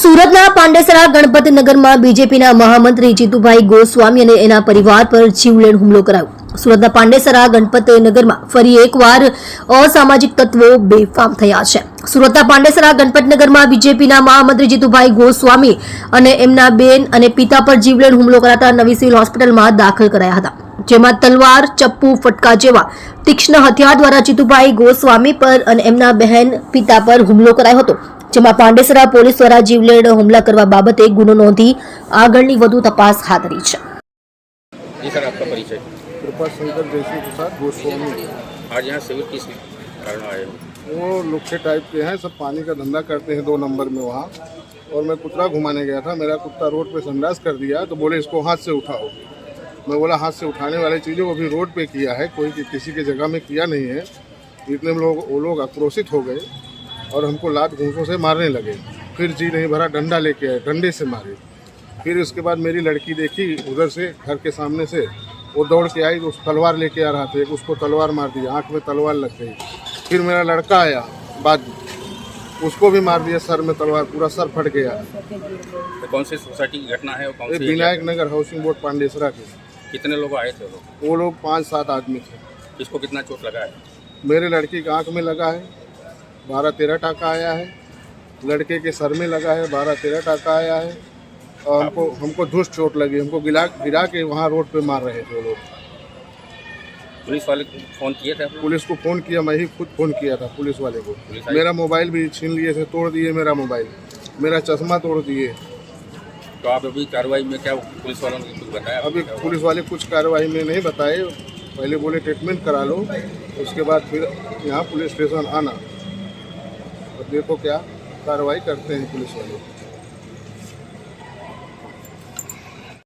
સુરતના પાંડેસરા ગણપતનગરમાં બીજેપીના મહામંત્રી જીતુભાઈ ગોસ્વામી અને એના પરિવાર પર જીવલેણ હુમલો કરાયો। સુરતના પાંડેસરા ગણપતનગરમાં ફરી એકવાર અસામાજિક તત્વો બેફામ થયા છે। સુરતના પાંડેસરા ગણપતનગરમાં બીજેપીના મહામંત્રી જીતુભાઈ ગોસ્વામી અને એમના બેન અને પિતા પર જીવલેણ હુમલો કરાતા નવી સિવિલ હોસ્પિટલમાં દાખલ કરાયા હતા, જેમાં તલવાર, ચપ્પુ, ફટકા જેવા તીક્ષ્ણ હથિયાર દ્વારા જીતુભાઈ ગોસ્વામી પર અને એમના બહેન પિતા પર હુમલો કરાયો હતો, જેમાં પાંડેસરા પોલીસ દ્વારા જીવલેણ હુમલા કરવા બાબતે ગુનો નોંધી આગળની વધુ તપાસ હાથ ધરી છે। जी सर, आपका परिचय। कृपा शंकर जयश्री प्रसाद गोस्वामी। आज यहाँ सिविल किस कारण आए हो? वो लुच्चे टाइप के हैं, सब पानी का धंधा करते हैं 2 नंबर में वहाँ। और मैं कुत्ता घुमाने गया था, मेरा कुत्ता रोड पे संडास कर दिया तो बोले इसको हाथ से उठाओ। मैं बोला हाथ से उठाने वाली चीज़ें वो भी रोड पे किया है, कोई किसी की जगह में किया नहीं है। इतने वो लोग आक्रोशित हो गए और हमको लात घूंसों से मारने लगे। फिर जी नहीं भरा, डंडा लेके आए, डंडे से मारे। फिर उसके बाद मेरी लड़की देखी उधर से, घर के सामने से, वो दौड़ के आई तो उस तलवार लेके आ रहा था, एक उसको तलवार मार दिया, आँख में तलवार लग गई। फिर मेरा लड़का आया बाद, उसको भी मार दिया सर में तलवार, पूरा सर फट गया। तो कौन सी सोसाइटी की घटना है और कौन ये सी विनायक नगर हाउसिंग बोर्ड पांडेसरा के। कितने लोग आए थे? वो लोग 5-7 आदमी थे। किसको कितना चोट लगा है? मेरे लड़की के आँख में लगा है, 12-13 टाका आया है। लड़के के सर में लगा है, 12-13 टाका आया है। और हमको धुस चोट लगी, हमको गिरा के वहाँ रोड पे मार रहे थे वो लोग। पुलिस वाले को फोन किए थे? पुलिस को फ़ोन किया, मैं ही खुद फ़ोन किया था पुलिस वाले को। पुलिस आई? मेरा मोबाइल भी छीन लिए थे, तोड़ दिए मेरा मोबाइल, मेरा चश्मा तोड़ दिए। तो आप अभी कार्रवाई में क्या पुलिस वालों ने कुछ बताया? अभी पुलिस वाले कुछ कार्रवाई में नहीं बताए, पहले बोले ट्रीटमेंट करा लो, उसके बाद फिर यहाँ पुलिस स्टेशन आना और देखो क्या कार्रवाई करते हैं पुलिस वाले।